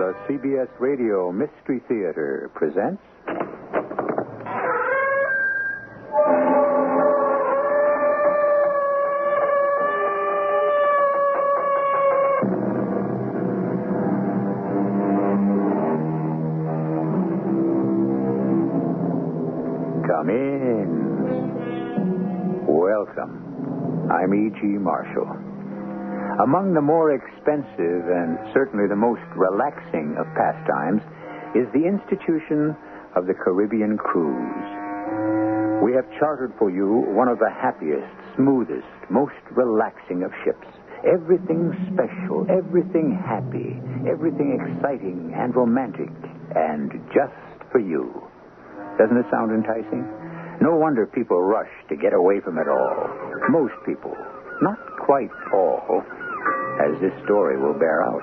The CBS Radio Mystery Theater presents... Come in. Welcome. I'm E.G. Marshall. Among the more expensive and certainly the most relaxing of pastimes is the institution of the Caribbean cruise. We have chartered for you one of the happiest, smoothest, most relaxing of ships. Everything special, everything happy, everything exciting and romantic, and just for you. Doesn't it sound enticing? No wonder people rush to get away from it all. Most people. Not quite all, as this story will bear out.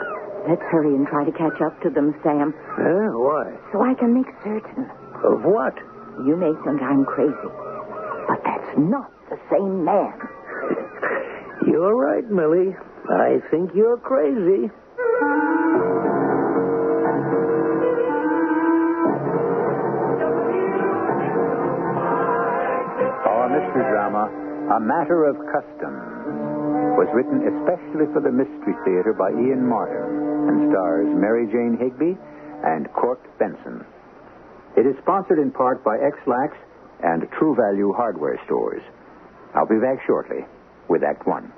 Let's hurry and try to catch up to them, Sam. Why? So I can make certain. Of what? You may think I'm crazy, but that's not the same man. You're right, Millie. I think you're crazy. Our mystery drama, A Matter of Customs, was written especially for the Mystery Theater by Ian Martin and stars Mary Jane Higby and Court Benson. It is sponsored in part by X-Lax and True Value Hardware Stores. I'll be back shortly with Act One.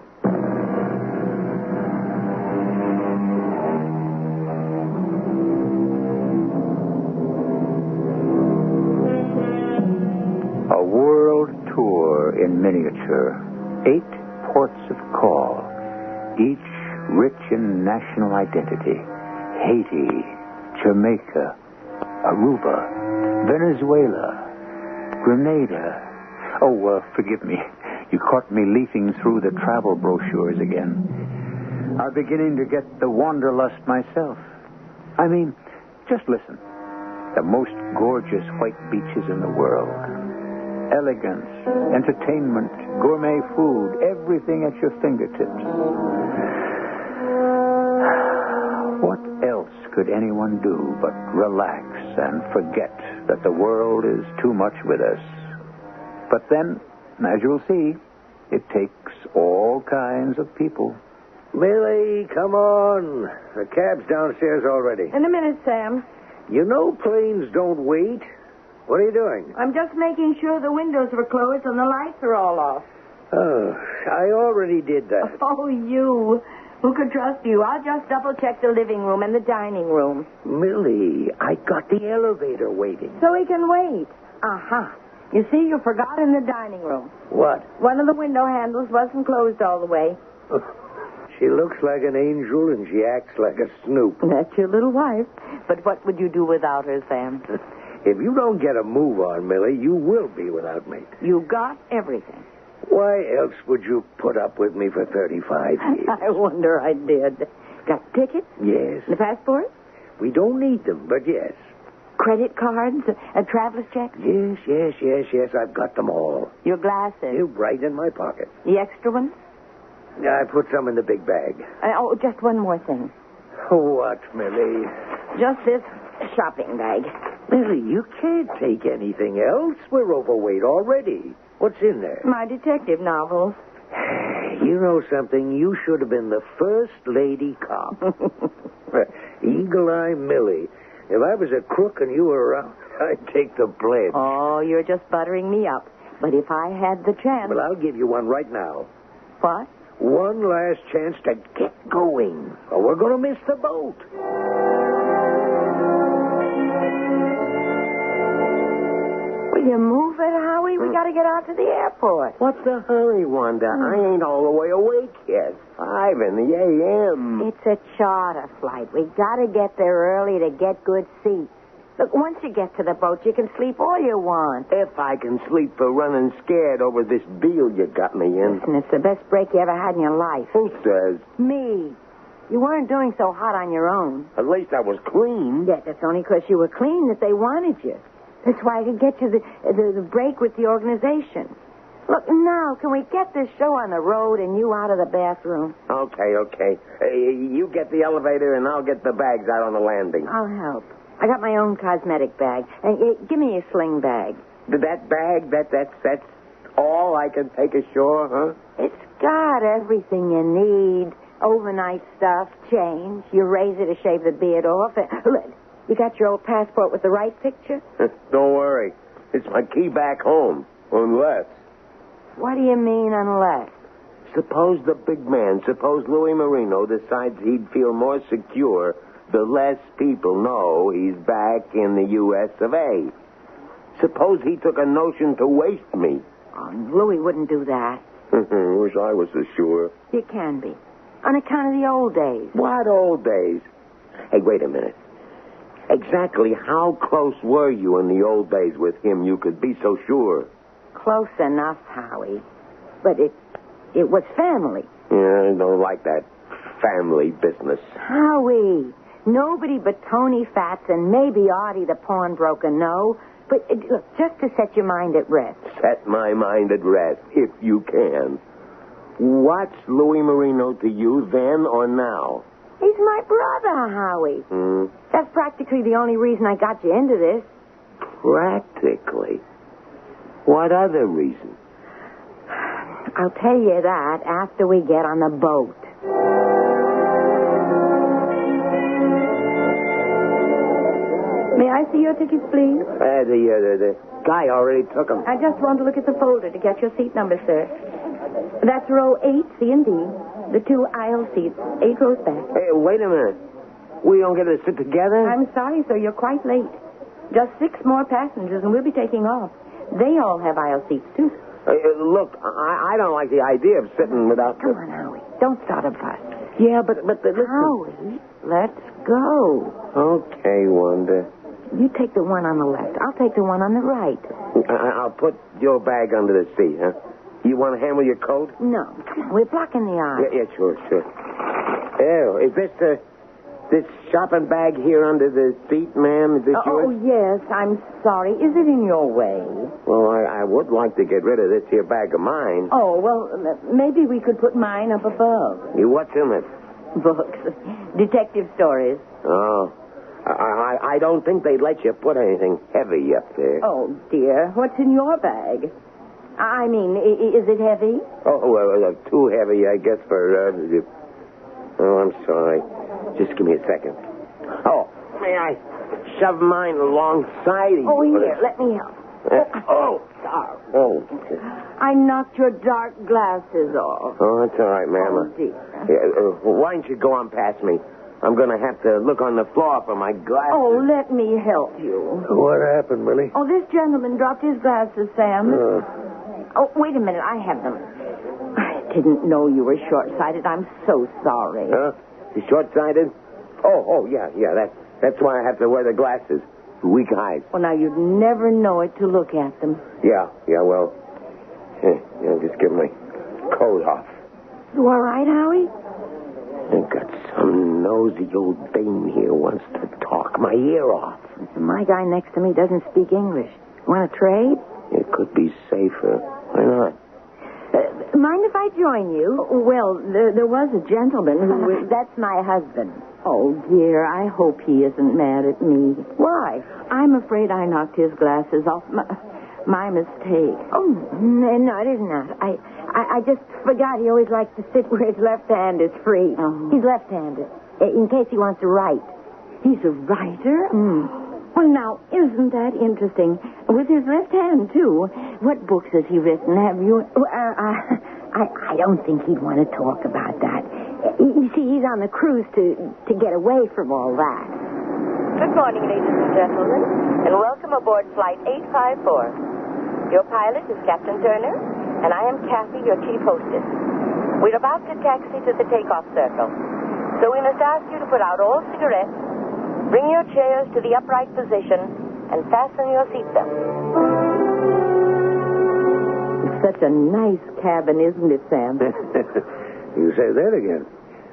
A world tour in miniature. 8 ports of call, each rich in national identity. Haiti, Jamaica, Aruba, Venezuela, Grenada. Oh, forgive me. You caught me leafing through the travel brochures again. I'm beginning to get the wanderlust myself. I mean, just listen. The most gorgeous white beaches in the world. Elegance, entertainment, gourmet food, everything at your fingertips. What else could anyone do but relax and forget that the world is too much with us? But then, as you'll see, it takes all kinds of people. Millie, come on. The cab's downstairs already. In a minute, Sam. You know planes don't wait. What are you doing? I'm just making sure the windows are closed and the lights are all off. Oh, I already did that. Oh, you. Who could trust you? I'll just double-check the living room and the dining room. Millie, I got the elevator waiting. So he can wait. Aha. You see, you forgot in the dining room. What? One of the window handles wasn't closed all the way. She looks like an angel and she acts like a snoop. That's your little wife. But what would you do without her, Sam? If you don't get a move on, Millie, you will be without me. You got everything. Why else would you put up with me for 35 years? I wonder I did. Got tickets? Yes. The passport? We don't need them, but yes. Credit cards? A traveler's check? Yes. I've got them all. Your glasses? They're right in my pocket. The extra ones? I put some in the big bag. Just one more thing. What, Millie? Just this shopping bag. Millie, you can't take anything else. We're overweight already. What's in there? My detective novels. You know something? You should have been the first lady cop. Eagle-Eye Millie. If I was a crook and you were around, I'd take the pledge. Oh, you're just buttering me up. But if I had the chance... Well, I'll give you one right now. What? One last chance to get going, or we're going to miss the boat. Will you move it, Howie? We got to get out to the airport. What's the hurry, Wanda? I ain't all the way awake yet. 5 in the a.m. It's a charter flight. We got to get there early to get good seats. Look, once you get to the boat, you can sleep all you want. If I can sleep for running scared over this deal you got me in. Listen, it's the best break you ever had in your life. Who says? Me. You weren't doing so hot on your own. At least I was clean. Yeah, that's only because you were clean that they wanted you. That's why I could get you the break with the organization. Look, now, can we get this show on the road and you out of the bathroom? Okay. You get the elevator and I'll get the bags out on the landing. I'll help. I got my own cosmetic bag. Give me a sling bag. That bag, that's all I can take ashore, huh? It's got everything you need. Overnight stuff, change, your razor to shave the beard off. You got your old passport with the right picture? Don't worry. It's my key back home. Unless... What do you mean, unless? Suppose the big man, suppose Louis Marino decides he'd feel more secure the less people know he's back in the U.S. of A. Suppose he took a notion to waste me. Oh, Louis wouldn't do that. Wish I was so sure. You can be. On account of the old days. What old days? Hey, wait a minute. Exactly how close were you in the old days with him you could be so sure? Close enough, Howie. But it was family. Yeah, I don't like that family business. Howie, nobody but Tony Fats and maybe Artie the pawnbroker know. But look, just to set your mind at rest. Set my mind at rest, if you can. What's Louis Marino to you then or now? He's my brother, Howie. That's practically the only reason I got you into this. Practically? What other reason? I'll tell you that after we get on the boat. May I see your tickets, please? The guy already took them. I just want to look at the folder to get your seat number, sir. That's row 8, C and D. The 2 aisle seats, 8 rows back. Hey, wait a minute. We don't get to sit together? I'm sorry, sir. You're quite late. Just 6 more passengers, and we'll be taking off. They all have aisle seats, too. Look, I don't like the idea of sitting without... Come on, Howie. Don't start a fuss. Yeah, but listen. Howie, let's go. Okay, Wanda. You take the one on the left. I'll take the one on the right. I'll put your bag under the seat, huh? You want to handle your coat? No. Come on, we're blocking the aisle. Yeah, sure. Oh, is this shopping bag here under the seat, ma'am? Is this yours? Oh, yes. I'm sorry. Is it in your way? Well, I would like to get rid of this here bag of mine. Oh, well, maybe we could put mine up above. What's in it? Books. Detective stories. Oh. I don't think they'd let you put anything heavy up there. Oh, dear. What's in your bag? I mean, is it heavy? Oh, well, too heavy, I guess, for... Oh, I'm sorry. Just give me a second. Oh, may I shove mine alongside you? Oh, here, let me help. Sorry. Oh. I knocked your dark glasses off. Oh, that's all right, ma'am. Oh, dear. Why don't you go on past me? I'm going to have to look on the floor for my glasses. Oh, let me help you. What happened, Millie? Oh, this gentleman dropped his glasses, Sam. Oh, wait a minute. I have them. I didn't know you were short-sighted. I'm so sorry. Huh? You short-sighted? Oh, yeah. That's why I have to wear the glasses. Weak eyes. Well, now, you'd never know it to look at them. Yeah, well, just get my coat off. You all right, Howie? I've got some nosy old dame here wants to talk my ear off. My guy next to me doesn't speak English. Want to trade? It could be safer. Why not? Mind if I join you? Well, there was a gentleman who... That's my husband. Oh, dear, I hope he isn't mad at me. Why? I'm afraid I knocked his glasses off. My mistake. Oh, no, it isn't that. I just forgot he always likes to sit where his left hand is free. Oh. He's left-handed, in case he wants to write. He's a writer? Well, now, isn't that interesting? With his left hand, too. What books has he written? Have you... I don't think he'd want to talk about that. You see, he's on the cruise to get away from all that. Good morning, ladies and gentlemen, and welcome aboard Flight 854. Your pilot is Captain Turner, and I am Kathy, your chief hostess. We're about to taxi to the takeoff circle, so we must ask you to put out all cigarettes, bring your chairs to the upright position, and fasten your seatbelt. It's such a nice cabin, isn't it, Sam? You say that again.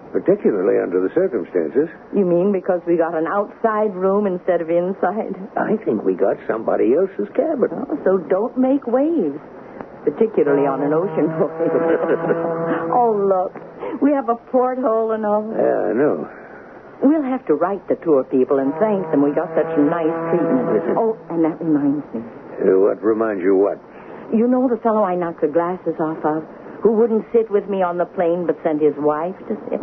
Particularly under the circumstances. You mean because we got an outside room instead of inside? I think we got somebody else's cabin. Oh, so don't make waves. particularly on an ocean voyage. Oh, look. We have a porthole and all. Yeah, I know. We'll have to write the tour people and thank them. We got such nice treatment. Oh, and that reminds me. What reminds you what? You know the fellow I knocked the glasses off of? Who wouldn't sit with me on the plane but sent his wife to sit?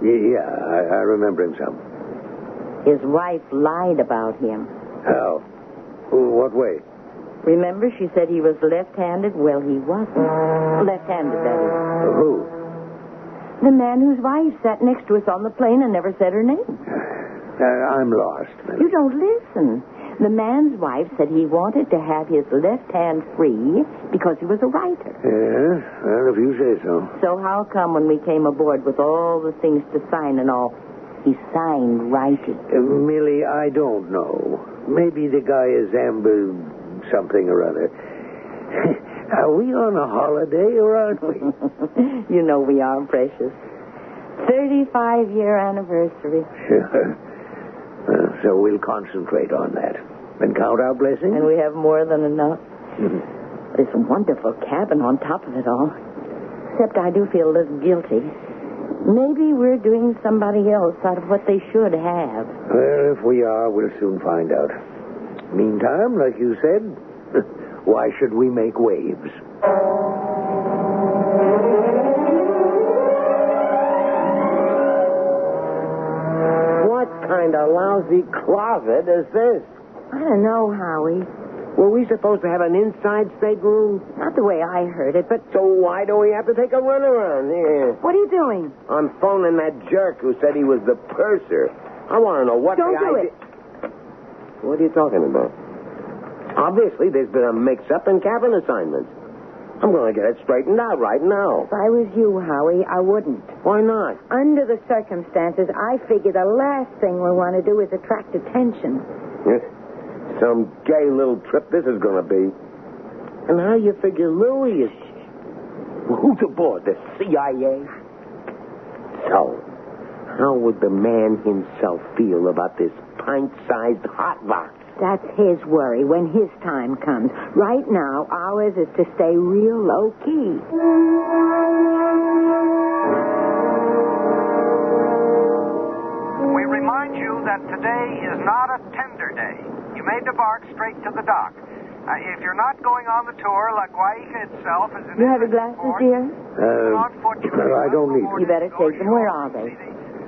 Yeah, I remember him some. His wife lied about him. How? What way? Remember, she said he was left-handed? Well, he wasn't. Left-handed, that is. Who? The man whose wife sat next to us on the plane and never said her name. I'm lost. You don't listen. The man's wife said he wanted to have his left hand free because he was a writer. Yeah, well, if you say so. So how come when we came aboard with all the things to sign and all, he signed writing? Millie, I don't know. Maybe the guy is something or other. Are we on a holiday or aren't we? You know we are, precious. 35-year anniversary. Sure. So we'll concentrate on that. And count our blessings? And we have more than enough. This wonderful cabin on top of it all. Except I do feel a little guilty. Maybe we're doing somebody else out of what they should have. Well, if we are, we'll soon find out. Meantime, like you said, why should we make waves? What kind of lousy closet is this? I don't know, Howie. Were we supposed to have an inside stateroom? Not the way I heard it, but So why do we have to take a runaround here? what are you doing? I'm phoning that jerk who said he was the purser. I want to know what Don't the do idea... What are you talking about? Obviously, there's been a mix-up in cabin assignments. I'm going to get it straightened out right now. If I was you, Howie, I wouldn't. Why not? Under the circumstances, I figure the last thing we want to do is attract attention. Some gay little trip this is going to be. And how you figure Louis is... Well, who's aboard? The CIA? So, how would the man himself feel about this pint-sized hot box? That's his worry when his time comes. Right now, ours is to stay real low-key. We remind you that today is not a tender day. You may debark straight to the dock. If you're not going on the tour, La Guaika itself is an... You have your glasses, dear? I don't need You better take them. Where are they?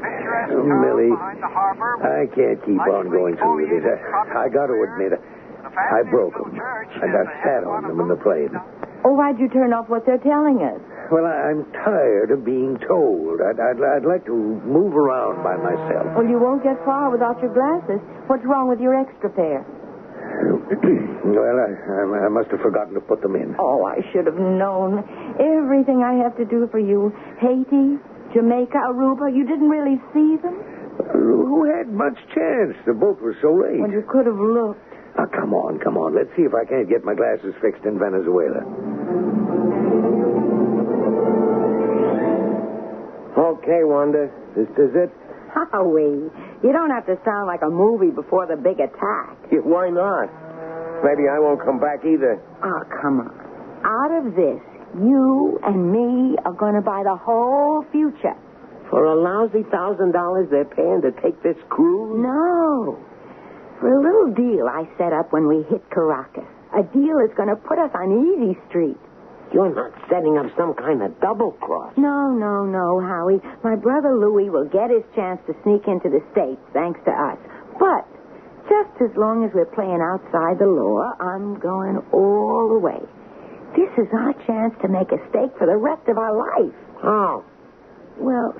Millie, I can't keep on going through with this. I got to admit, I broke them. I got sat on them in the plane. Oh, why'd you turn off what they're telling us? Well, I'm tired of being told. I'd like to move around by myself. Well, you won't get far without your glasses. What's wrong with your extra pair? Well, I must have forgotten to put them in. Oh, I should have known. Everything I have to do for you. Haiti, Jamaica, Aruba, you didn't really see them? Who had much chance? The boat was so late. Well, you could have looked. Oh, come on. Let's see if I can't get my glasses fixed in Venezuela. Okay, Wanda. This is it? Howie, you don't have to sound like a movie before the big attack. Yeah, why not? Maybe I won't come back either. Oh, come on. Out of this, you and me are going to buy the whole future. For a lousy $1,000 they're paying to take this cruise? No. For a little deal I set up when we hit Caracas. A deal that's going to put us on easy street. You're not setting up some kind of double cross. No, Howie. My brother Louis will get his chance to sneak into the States, thanks to us. But just as long as we're playing outside the law, I'm going all the way. This is our chance to make a stake for the rest of our life. Oh. Well,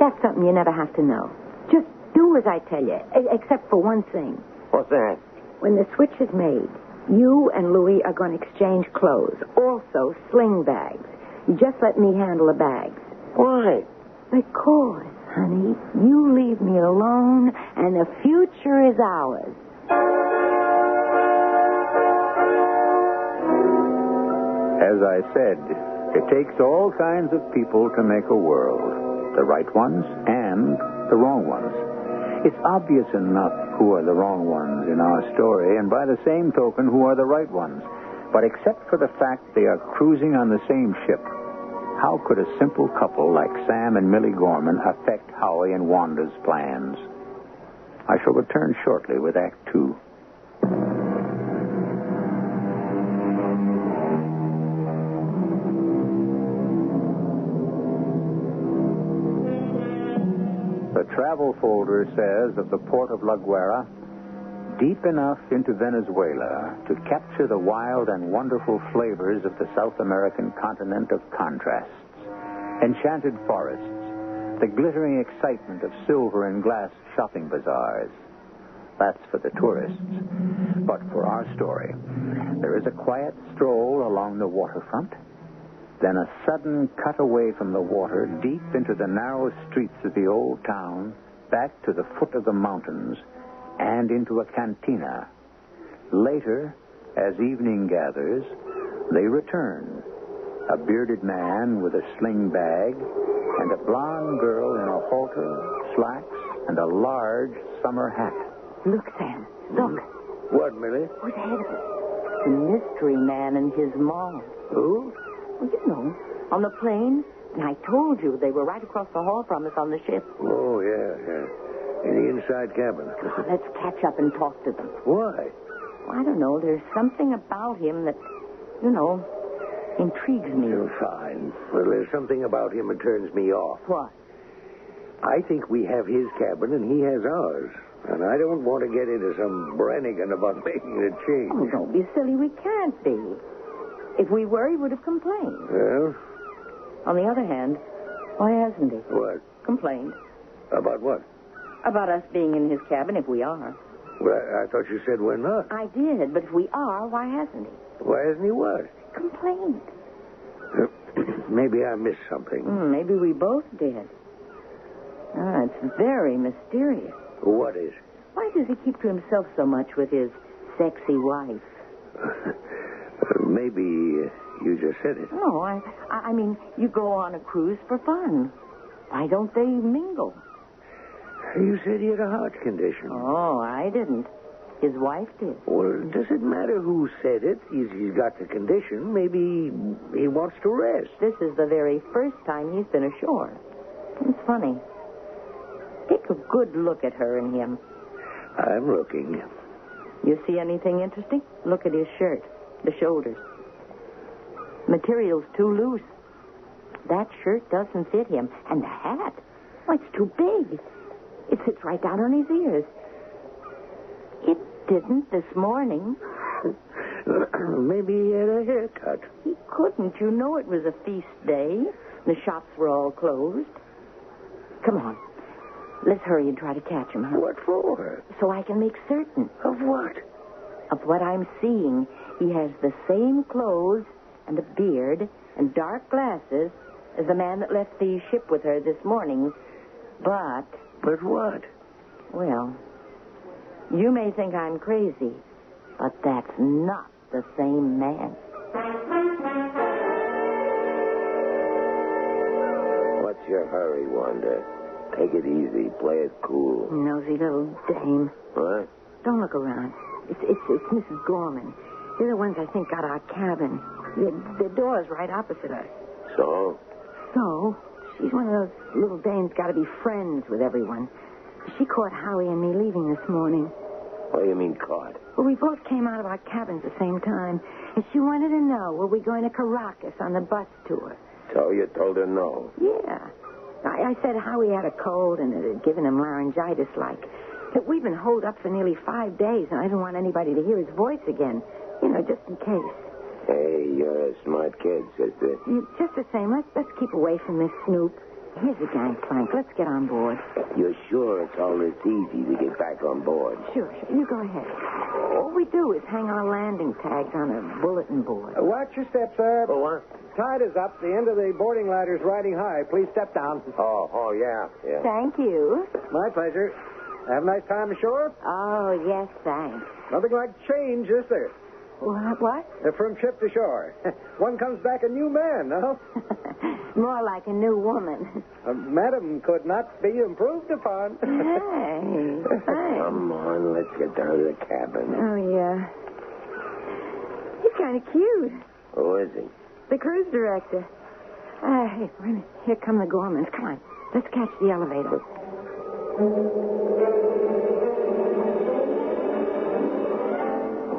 that's something you never have to know. Just do as I tell you, except for one thing. What's that? When the switch is made, you and Louis are going to exchange clothes. Also, sling bags. You just let me handle the bags. Why? Because, honey, you leave me alone, and the future is ours. As I said, it takes all kinds of people to make a world. The right ones and the wrong ones. It's obvious enough who are the wrong ones in our story, and by the same token, who are the right ones. But except for the fact they are cruising on the same ship, how could a simple couple like Sam and Millie Gorman affect Howie and Wanda's plans? I shall return shortly with Act 2. The travel folder says of the port of La Guaira, deep enough into Venezuela to capture the wild and wonderful flavors of the South American continent of contrasts, enchanted forests, the glittering excitement of silver and glass shopping bazaars. That's for the tourists. But for our story, there is a quiet stroll along the waterfront, then a sudden cut away from the water deep into the narrow streets of the old town, back to the foot of the mountains, and into a cantina. Later, as evening gathers, they return. A bearded man with a sling bag and a blonde girl in a halter, slacks, and a large summer hat. Look, Sam. Look. What, Millie? Who's ahead of us? The mystery man and his mom. Who? Well, you know, on the plane. And I told you they were right across the hall from us on the ship. Oh, yeah. In the inside cabin. Let's catch up and talk to them. Why? Well, I don't know. There's something about him that, intrigues me. You're fine. Well, there's something about him that turns me off. What? I think we have his cabin and he has ours. And I don't want to get into some Brannigan about making a change. Oh, don't be silly. We can't be. If we were, he would have complained. Well? On the other hand, why hasn't he? What? Complained. About what? About us being in his cabin if we are. Well, I thought you said we're not. I did, but if we are, why hasn't he? Why hasn't he what? Complained. Maybe I missed something. Maybe we both did. It's very mysterious. What is? Why does he keep to himself so much with his sexy wife? Maybe you just said it. No, I mean, you go on a cruise for fun. Why don't they mingle? You said he had a heart condition. Oh, I didn't. His wife did. Well, does it matter who said it? He's got the condition. Maybe he wants to rest. This is the very first time he's been ashore. It's funny. Take a good look at her and him. I'm looking. You see anything interesting? Look at his shirt, the shoulders. Material's too loose. That shirt doesn't fit him. And the hat, it's too big. It sits right down on his ears. It didn't this morning. Maybe he had a haircut. He couldn't. You know it was a feast day. The shops were all closed. Come on. Let's hurry and try to catch him, huh? What for? So I can make certain. Of what? Of what I'm seeing. He has the same clothes and a beard and dark glasses as the man that left the ship with her this morning. But... But what? Well, you may think I'm crazy, but that's not the same man. What's your hurry, Wanda? Take it easy. Play it cool. Nosy little dame. What? Don't look around. It's Mrs. Gorman. They're the ones I think got our cabin. The door's right opposite us. So? So, she's one of those little dames got to be friends with everyone. She caught Howie and me leaving this morning. What do you mean caught? Well, we both came out of our cabins at the same time, and she wanted to know, were we going to Caracas on the bus tour? So you told her no? Yeah. I said Howie had a cold and it had given him laryngitis-like. But we've been holed up for nearly 5 days, and I didn't want anybody to hear his voice again. Just in case. Hey, you're a smart kid, sister. Just the same, let's keep away from this snoop. Here's the gangplank. Let's get on board. You're sure it's all this easy to get back on board? Sure. You go ahead. All we do is hang our landing tags on a bulletin board. Watch your step, sir. Oh, what? Tide is up. The end of the boarding ladder's riding high. Please step down. Oh, yeah. Thank you. My pleasure. Have a nice time ashore? Oh, yes, thanks. Nothing like change, is there? What? From ship to shore. One comes back a new man, no? More like a new woman. Madam could not be improved upon. Hey, thanks. Come on, let's get down to the cabin. Oh, yeah. It's kind of cute. Who is he? The cruise director. Hey, wait a minute. Here come the Gormans. Come on. Let's catch the elevator.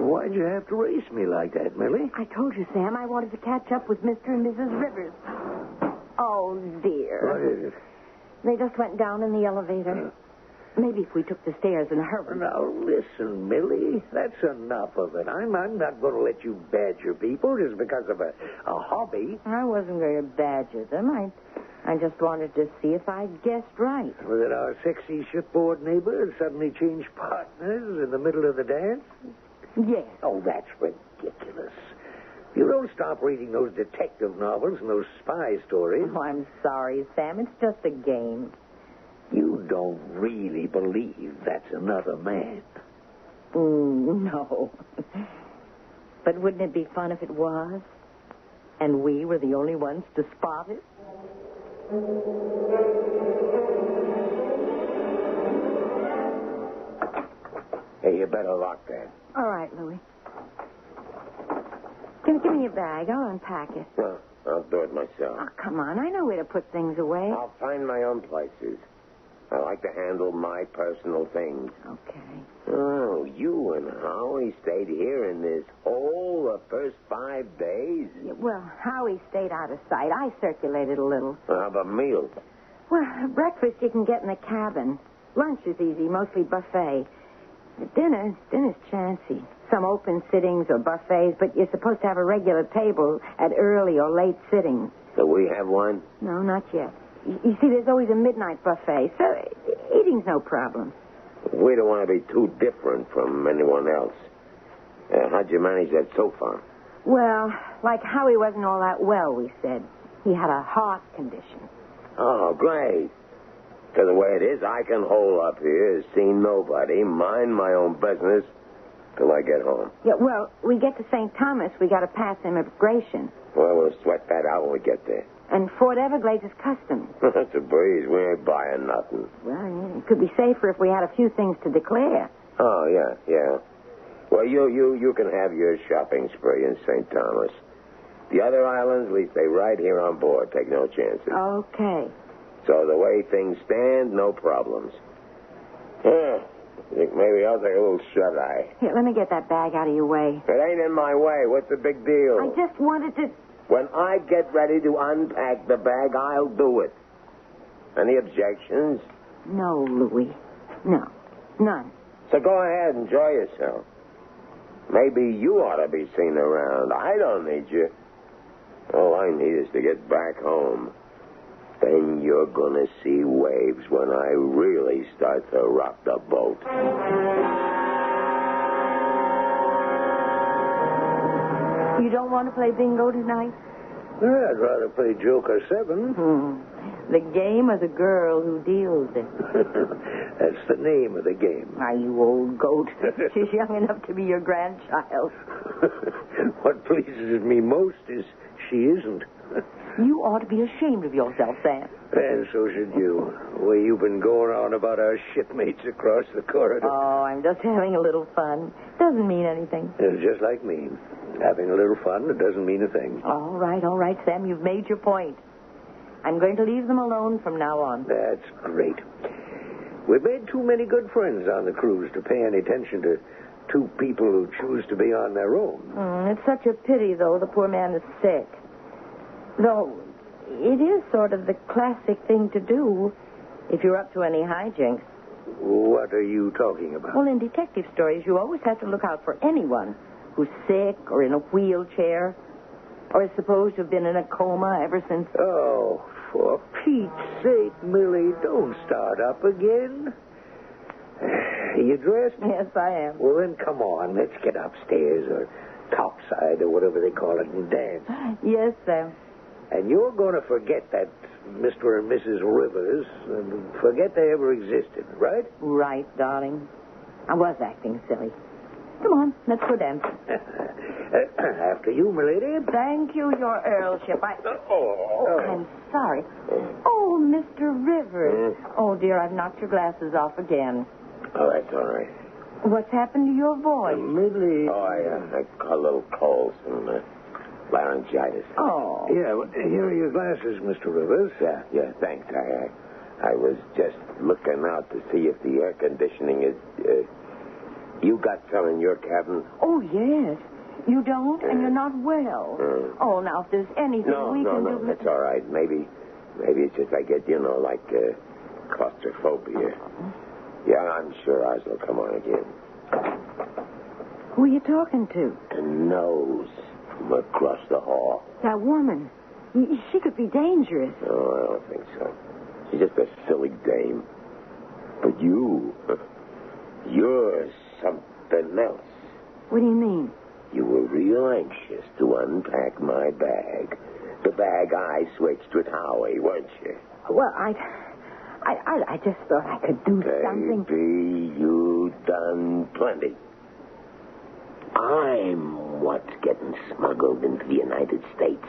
Why'd you have to race me like that, Millie? I told you, Sam, I wanted to catch up with Mr. and Mrs. Rivers. Oh, dear. What is it? They just went down in the elevator. Maybe if we took the stairs in a hurry. Now, listen, Millie. That's enough of it. I'm not going to let you badger people just because of a hobby. I wasn't going to badger them. I just wanted to see if I guessed right. That our sexy shipboard neighbor had suddenly changed partners in the middle of the dance? Yes. Oh, that's ridiculous. You don't stop reading those detective novels and those spy stories. Oh, I'm sorry, Sam. It's just a game. You don't really believe that's another man. No. But wouldn't it be fun if it was? And we were the only ones to spot it? Hey, you better lock that. All right, Louie. Give me your bag. I'll unpack it. No, I'll do it myself. Oh, come on. I know where to put things away. I'll find my own places. I like to handle my personal things. Okay. Oh, you and Howie stayed here in this hole the first 5 days? Yeah, well, Howie stayed out of sight. I circulated a little. How about meals? Well, breakfast you can get in the cabin. Lunch is easy, mostly buffet. Dinner's chancy. Some open sittings or buffets, but you're supposed to have a regular table at early or late sittings. Do we have one? No, not yet. You see, there's always a midnight buffet, so eating's no problem. We don't want to be too different from anyone else. How'd you manage that so far? Well, like Howie wasn't all that well, we said. He had a heart condition. Oh, great. So the way it is, I can hole up here, see nobody, mind my own business till I get home. Yeah, well, we get to St. Thomas, we got to pass immigration. Well, we'll sweat that out when we get there. And Fort Everglades is customs. That's a breeze. We ain't buying nothing. Well, yeah, it could be safer if we had a few things to declare. Oh, yeah. Well, you can have your shopping spree in St. Thomas. The other islands, we stay right here on board. Take no chances. Okay. So the way things stand, no problems. Yeah. Think maybe I'll take a little shut-eye. Here, let me get that bag out of your way. It ain't in my way. What's the big deal? I just wanted to... When I get ready to unpack the bag, I'll do it. Any objections? No, Louie. No. None. So go ahead, enjoy yourself. Maybe you ought to be seen around. I don't need you. All I need is to get back home. Then you're going to see waves when I really start to rock the boat. You don't want to play bingo tonight? I'd rather play Joker 7. The game or the girl who deals it? That's the name of the game. Why, you old goat. She's young enough to be your grandchild. What pleases me most is she isn't. You ought to be ashamed of yourself, Sam. And so should you. The way you've been going on about our shipmates across the corridor. Oh, I'm just having a little fun. Doesn't mean anything. It's just like me. Having a little fun, it doesn't mean a thing. All right, Sam. You've made your point. I'm going to leave them alone from now on. That's great. We've made too many good friends on the cruise to pay any attention to two people who choose to be on their own. It's such a pity, though, the poor man is sick. Though, it is sort of the classic thing to do if you're up to any hijinks. What are you talking about? Well, in detective stories, you always have to look out for anyone who's sick or in a wheelchair or is supposed to have been in a coma ever since... Oh, for Pete's sake, Millie, don't start up again. Are you dressed? Yes, I am. Well, then come on. Let's get upstairs or topside or whatever they call it and dance. Yes, Sam. And you're going to forget that Mr. and Mrs. Rivers and forget they ever existed, right? Right, darling. I was acting silly. Come on, let's go dancing. After you, milady. Thank you, your earlship. I'm sorry. Oh, Mr. Rivers. Oh, dear, I've knocked your glasses off again. Oh, that's all right. What's happened to your voice? Millie. Oh, I caught a little cold, some laryngitis. Oh. Yeah, well, here are your glasses, Mr. Rivers. Yeah, thanks. I was just looking out to see if the air conditioning is... you got some in your cabin? Oh, yes. You don't, and you're not well. Oh, now, if there's anything we can do... No, that's all right. Maybe it's just I get, like claustrophobia. Yeah, I'm sure ours will come on again. Who are you talking to? The nose from across the hall. That woman. She could be dangerous. No, I don't think so. She's just a silly dame. But you're something else. What do you mean? You were real anxious to unpack my bag. The bag I switched with Howie, weren't you? Well, I just thought I could do something. Baby, you done plenty. I'm what's getting smuggled into the United States.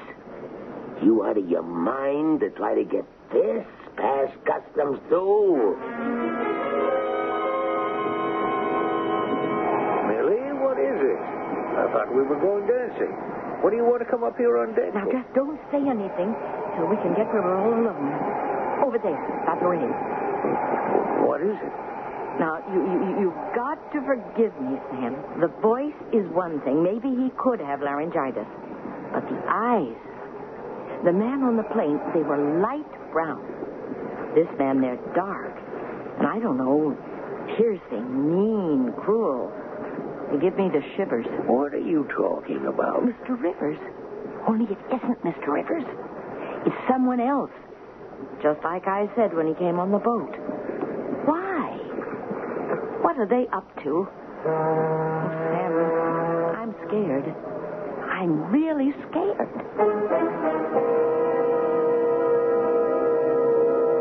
You out of your mind to try to get this past customs too? Millie, what is it? I thought we were going dancing. What do you want to come up here on deck? Now, just don't say anything till we can get where we're all alone. Over there, that door is. What is it? Now, you've got to forgive me, Sam. The voice is one thing. Maybe he could have laryngitis. But the eyes... The man on the plane, they were light brown. This man, they're dark. And I don't know, piercing, mean, cruel. They give me the shivers. What are you talking about? Mr. Rivers. Only it isn't Mr. Rivers. It's someone else. Just like I said when he came on the boat. Why? What are they up to? Oh, Sam, I'm scared. I'm really scared.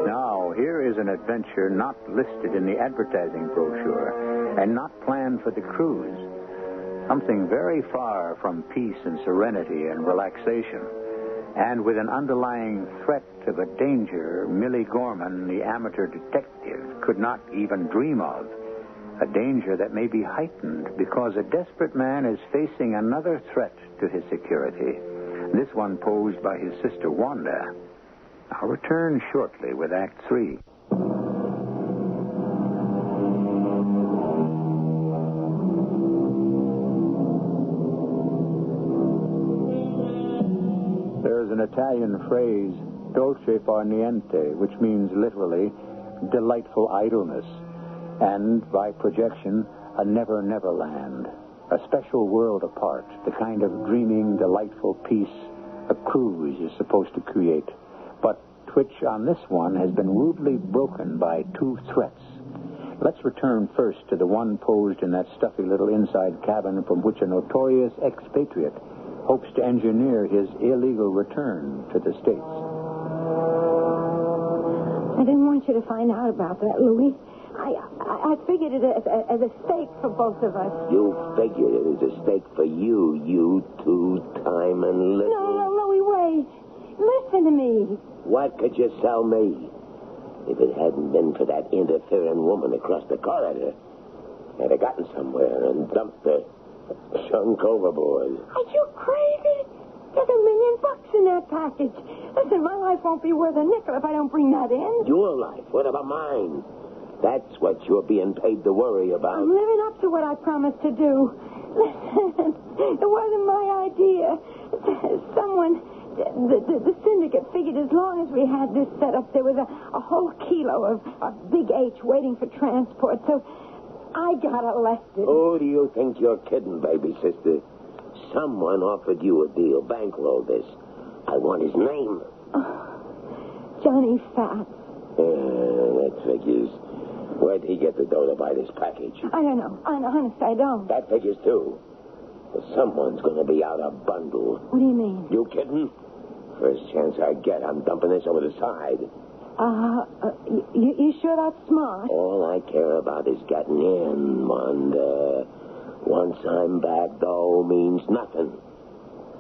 Now, here is an adventure not listed in the advertising brochure and not planned for the cruise. Something very far from peace and serenity and relaxation, and with an underlying threat of a danger Millie Gorman, the amateur detective, could not even dream of. A danger that may be heightened because a desperate man is facing another threat to his security. This one posed by his sister Wanda. I'll return shortly with Act 3. There's an Italian phrase, dolce far niente, which means literally delightful idleness, and by projection, a never-never land, a special world apart, the kind of dreaming, delightful peace a cruise is supposed to create, but which on this one has been rudely broken by two threats. Let's return first to the one posed in that stuffy little inside cabin from which a notorious expatriate hopes to engineer his illegal return to the States. I didn't want you to find out about that, Louis. I figured it as a stake for both of us. You figured it was a stake for you, you two-time and little... No, Louis, wait. Listen to me. What could you sell me? If it hadn't been for that interfering woman across the corridor, I'd have gotten somewhere and dumped the chunk overboard. Are you crazy? There's $1 million in that package. Listen, my life won't be worth a nickel if I don't bring that in. Your life? What about mine? That's what you're being paid to worry about. I'm living up to what I promised to do. Listen, it wasn't my idea. Someone, the syndicate figured as long as we had this set up, there was a whole kilo of Big H waiting for transport. So I got elected. Oh, do you think you're kidding, baby sister? Someone offered you a deal. Bankroll this. I want his name. Johnny Fat. That figures. Where'd he get the dough to buy this package? I don't know. Honest, I don't. That figures, too. But someone's going to be out a bundle. What do you mean? You kidding? First chance I get, I'm dumping this over the side. You sure that's smart? All I care about is getting in, Wanda. Once I'm back, dough means nothing.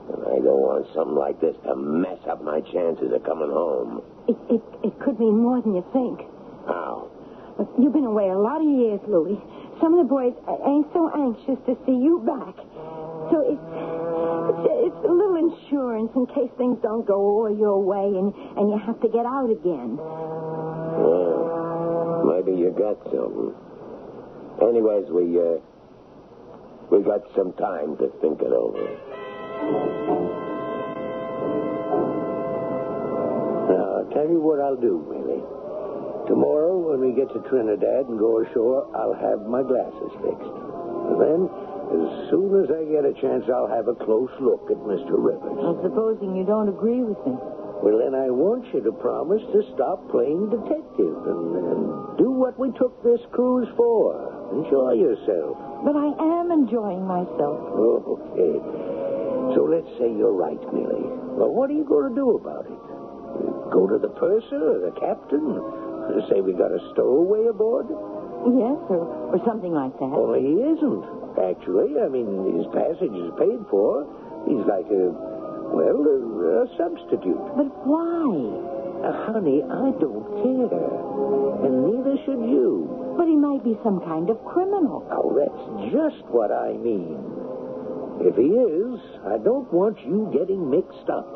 And I don't want something like this to mess up my chances of coming home. It could mean more than you think. How? Look, you've been away a lot of years, Louis. some of the boys ain't so anxious to see you back. So it's a little insurance in case things don't go all your way and you have to get out again. Well, maybe you got something. Anyways, we got some time to think it over. Now, I'll tell you what I'll do, Millie. Tomorrow, when we get to Trinidad and go ashore, I'll have my glasses fixed. And then, as soon as I get a chance, I'll have a close look at Mr. Rivers. Well, supposing you don't agree with me. Well, then I want you to promise to stop playing detective and do what we took this cruise for. Enjoy yourself. But I am enjoying myself. Okay. So let's say you're right, Millie. Well, what are you going to do about it? Go to the purser or the captain? Say we got a stowaway aboard? Yes, or something like that. Well, he isn't, actually. I mean, his passage is paid for. He's like a substitute. But why? Honey, I don't care. And neither should you. But he might be some kind of criminal. Oh, that's just what I mean. If he is, I don't want you getting mixed up.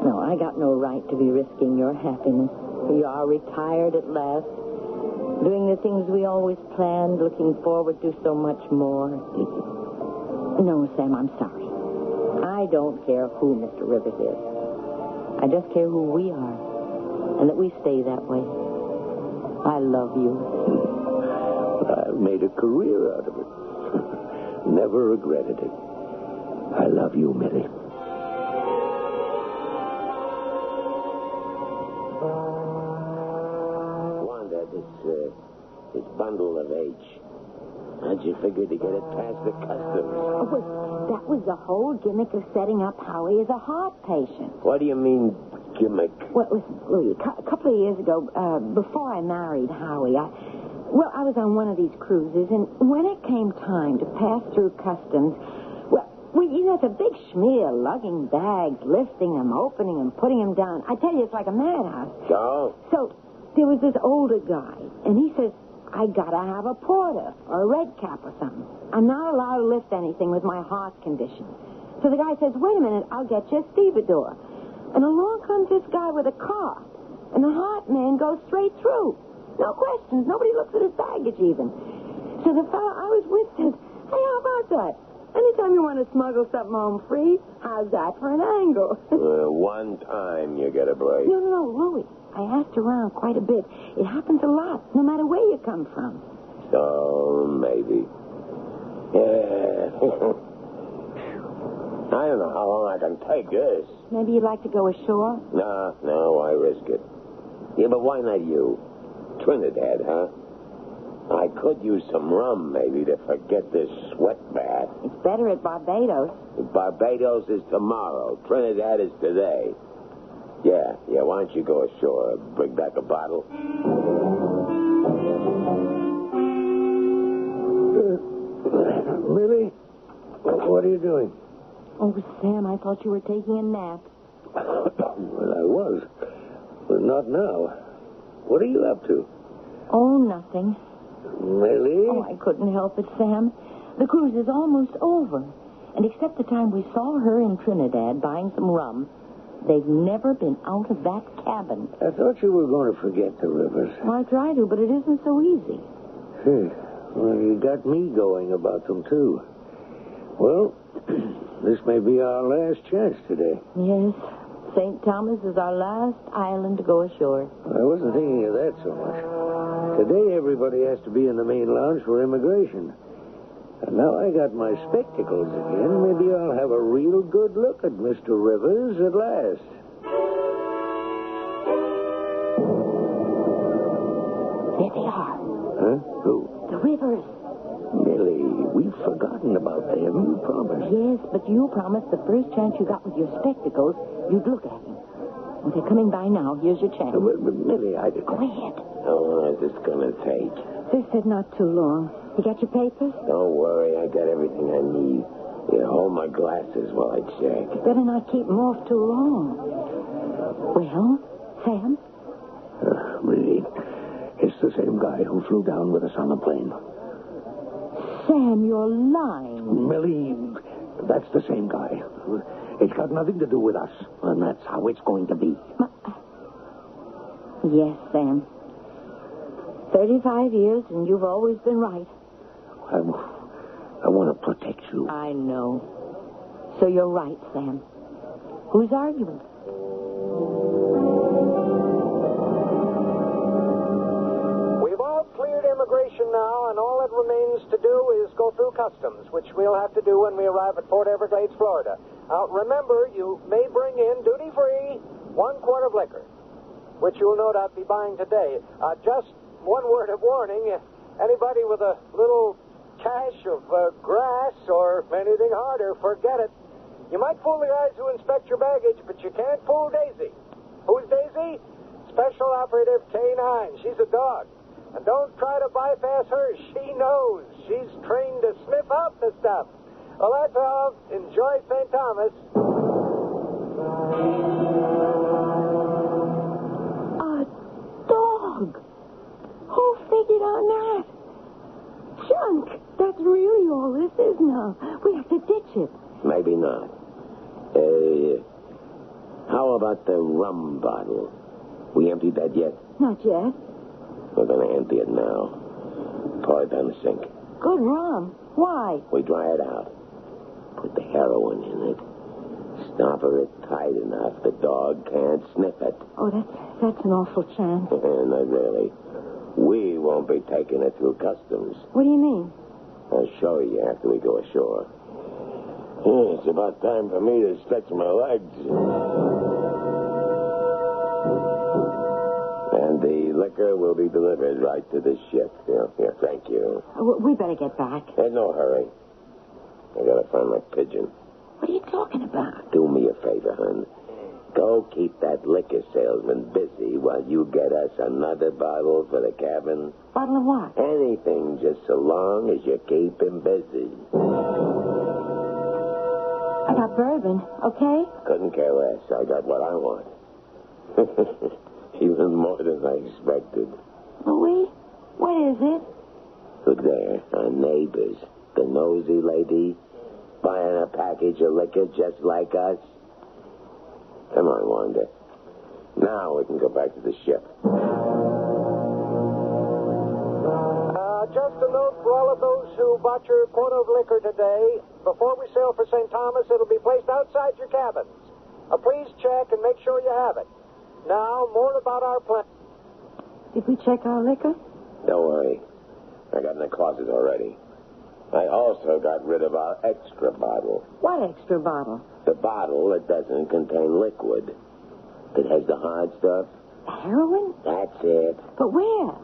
No, I got no right to be risking your happiness. You are retired at last, doing the things we always planned, looking forward to so much more. No, Sam, I'm sorry. I don't care who Mr. Rivers is. I just care who we are, and that we stay that way. I love you. I've made a career out of it. Never regretted it. I love you, Millie. Wanda, this bundle of H. How'd you figure to get it past the customs? That was the whole gimmick of setting up Howie as a heart patient. What do you mean, gimmick? Well, listen, Louie, a couple of years ago, before I married Howie, I was on one of these cruises, and when it came time to pass through customs, it's a big schmear, lugging bags, lifting them, opening them, putting them down. I tell you, it's like a madhouse. So there was this older guy, and he says, I gotta have a porter or a red cap or something. I'm not allowed to lift anything with my heart condition. So the guy says, wait a minute, I'll get you a stevedore. And along comes this guy with a cart, and the heart man goes straight through. No questions. Nobody looks at his baggage even. So the fellow I was with said, hey, how about that? Anytime you want to smuggle something home free, how's that for an angle? One time you get a break. No, Louie. I asked around quite a bit. It happens a lot, no matter where you come from. So, maybe. Yeah. I don't know how long I can take this. Maybe you'd like to go ashore? No, I risk it. Yeah, but why not you? Trinidad, huh? I could use some rum, maybe, to forget this sweat bath. It's better at Barbados. Barbados is tomorrow. Trinidad is today. Yeah, why don't you go ashore? Bring back a bottle. Millie, what are you doing? Oh, Sam, I thought you were taking a nap. Well, I was. But not now. What are you up to? Oh, nothing. Millie? Oh, I couldn't help it, Sam. The cruise is almost over. And except the time we saw her in Trinidad buying some rum, they've never been out of that cabin. I thought you were going to forget the Rivers. Well, I try to, but it isn't so easy. Well, you got me going about them, too. Well, this may be our last chance today. Yes. St. Thomas is our last island to go ashore. I wasn't thinking of that so much. Today, everybody has to be in the main lounge for immigration. And now I got my spectacles again. Maybe I'll have a real good look at Mr. Rivers at last. There they are. Huh? Who? The Rivers. Millie, we've forgotten about them. You promised. Yes, but you promised the first chance you got with your spectacles, you'd look at him. Well, they're coming by now. Here's your chance. But Millie, Go ahead. How long is this going to take? They said not too long. You got your papers? Don't worry, I got everything I need. Hold my glasses while I check. You better not keep them off too long. Well, Sam? Millie, it's the same guy who flew down with us on the plane. Sam, you're lying. Millie, that's the same guy. It's got nothing to do with us, and that's how it's going to be. Yes, Sam. 35 years, and you've always been right. I want to protect you. I know. So you're right, Sam. Who's arguing? We've all cleared immigration now, and all that remains to do is go through customs, which we'll have to do when we arrive at Port Everglades, Florida. Now, remember, you may bring in duty-free 1 quart of liquor, which you'll no doubt be buying today. Just one word of warning. Anybody with a little cache of grass or anything harder, forget it. You might fool the guys who inspect your baggage, but you can't fool Daisy. Who's Daisy? Special Operative K9. She's a dog. And don't try to bypass her. She knows. She's trained to sniff out the stuff. Well, that's all. Enjoy St. Thomas. A dog. Who figured on that? Junk. That's really all this is now. We have to ditch it. Maybe not. How about the rum bottle? We emptied that yet? Not yet. We're going to empty it now. Pour it down the sink. Good rum. Why? We dry it out. Put the heroin in it. Stopper it tight enough the dog can't sniff it. Oh, that's an awful chance. Not really. We won't be taking it through customs. What do you mean? I'll show you after we go ashore. It's about time for me to stretch my legs. And the liquor will be delivered right to the ship. Here, thank you. We better get back. In no hurry. I gotta find my pigeon. What are you talking about? Do me a favor, hon. Go keep that liquor salesman busy while you get us another bottle for the cabin. Bottle of what? Anything, just so long as you keep him busy. I got bourbon, okay? Couldn't care less. I got what I want. Even more than I expected. Louis, what is it? Look there, our neighbors. The nosy lady buying a package of liquor just like us. Come on, Wanda. Now we can go back to the ship. Just a note for all of those who bought your quota of liquor today. Before we sail for St. Thomas, it'll be placed outside your cabins. Please check and make sure you have it. Now, more about our plan. Did we check our liquor? Don't worry. I got in the closet already. I also got rid of our extra bottle. What extra bottle? The bottle that doesn't contain liquid. That has the hard stuff. Heroin? That's it. But where?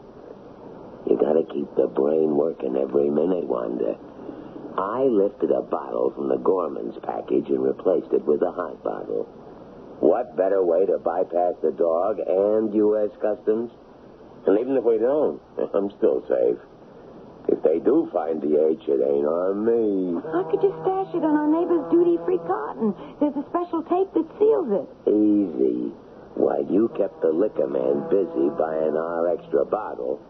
You gotta keep the brain working every minute, Wanda. I lifted a bottle from the Gorman's package and replaced it with a hot bottle. What better way to bypass the dog and U.S. Customs? And even if we don't, I'm still safe. If they do find the H, it ain't on me. How could you stash it on our neighbor's duty-free cotton? There's a special tape that seals it. Easy. While you kept the liquor man busy buying our extra bottle,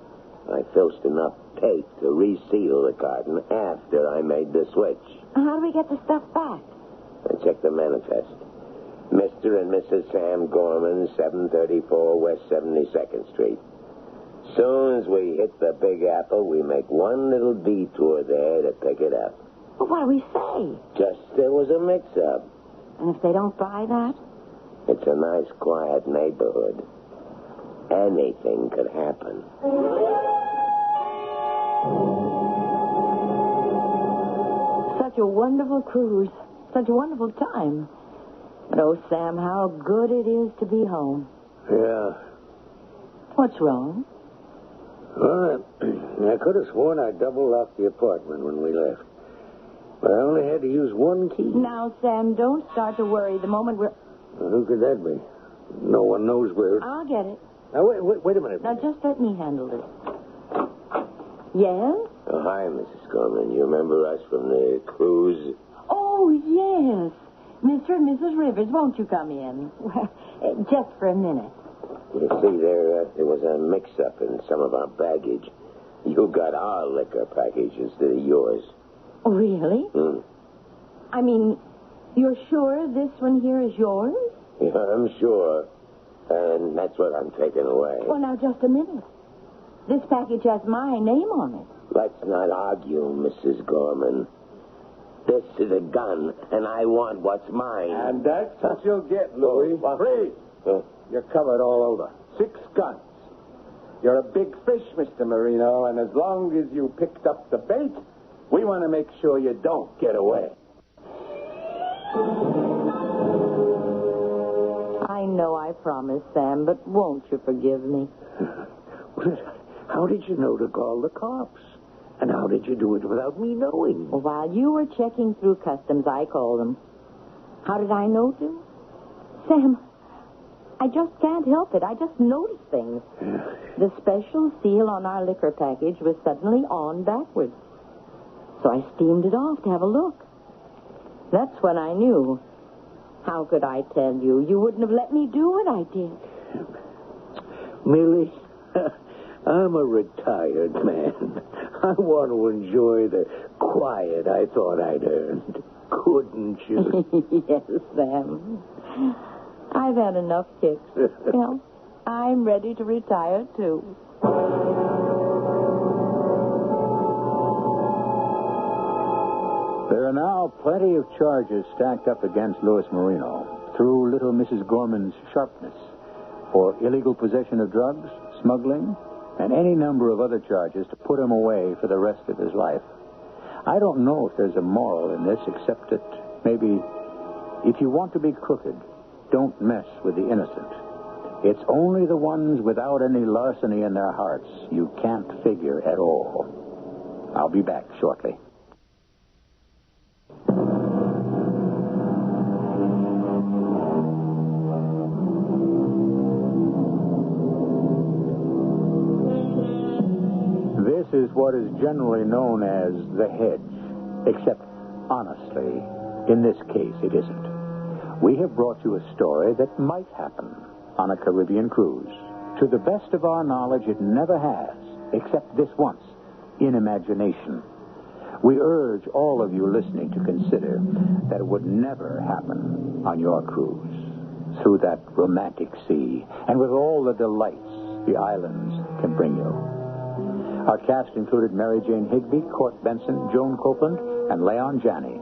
I filched enough tape to reseal the carton after I made the switch. How do we get the stuff back? And check the manifest. Mr. and Mrs. Sam Gorman, 734 West 72nd Street. Soon as we hit the Big Apple, we make one little detour there to pick it up. But what do we say? Just there was a mix-up. And if they don't buy that? It's a nice, quiet neighborhood. Anything could happen. Such a wonderful cruise. Such a wonderful time. But, oh, Sam, how good it is to be home. Yeah. What's wrong? Well, I could have sworn I double locked the apartment when we left. But I only had to use one key. Now, Sam, don't start to worry the moment we're... Well, who could that be? No one knows where... I'll get it. Now, wait a minute. Now, just let me handle it. Yes? Oh, hi, Mrs. Gorman. You remember us from the cruise? Oh, yes. Mr. and Mrs. Rivers, won't you come in? Well, just for a minute. You see, there was a mix-up in some of our baggage. You got our liquor package instead of yours. Oh, really? I mean, you're sure this one here is yours? Yeah, I'm sure. And that's what I'm taking away. Well, now, just a minute. This package has my name on it. Let's not argue, Mrs. Gorman. This is a gun, and I want what's mine. And that's what you'll get, Louis. Freeze. You're covered all over. 6 guns. You're a big fish, Mr. Marino, and as long as you picked up the bait, we want to make sure you don't get away. I know I promised, Sam, but won't you forgive me? How did you know to call the cops? And how did you do it without me knowing? Well, while you were checking through customs, I called them. How did I know to? Sam, I just can't help it. I just noticed things. The special seal on our liquor package was suddenly on backwards. So I steamed it off to have a look. That's when I knew. How could I tell you? You wouldn't have let me do what I did. Millie, I'm a retired man. I want to enjoy the quiet I thought I'd earned. Couldn't you? Yes, Sam. I've had enough kicks. Well, I'm ready to retire, too. There are now plenty of charges stacked up against Louis Marino through little Mrs. Gorman's sharpness for illegal possession of drugs, smuggling, and any number of other charges to put him away for the rest of his life. I don't know if there's a moral in this, except that maybe if you want to be crooked, don't mess with the innocent. It's only the ones without any larceny in their hearts you can't figure at all. I'll be back shortly. This is what is generally known as the hedge, except, honestly, in this case, it isn't. We have brought you a story that might happen on a Caribbean cruise. To the best of our knowledge, it never has, except this once, in imagination. We urge all of you listening to consider that it would never happen on your cruise, through that romantic sea, and with all the delights the islands can bring you. Our cast included Mary Jane Higby, Court Benson, Joan Copeland, and Leon Janney.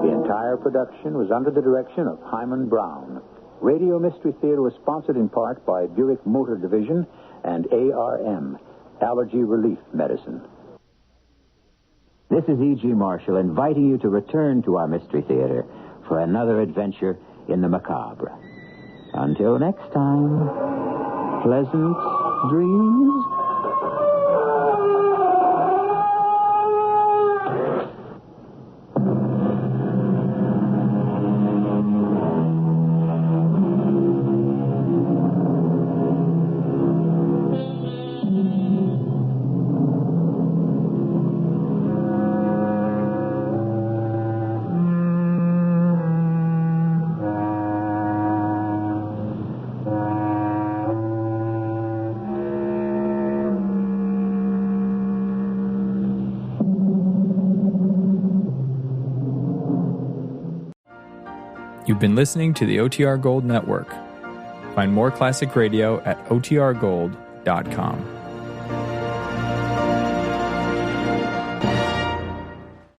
The entire production was under the direction of Hyman Brown. Radio Mystery Theater was sponsored in part by Buick Motor Division and ARM, Allergy Relief Medicine. This is E.G. Marshall inviting you to return to our Mystery Theater for another adventure in the macabre. Until next time, pleasant dreams. You've been listening to the OTR Gold Network. Find more classic radio at otrgold.com.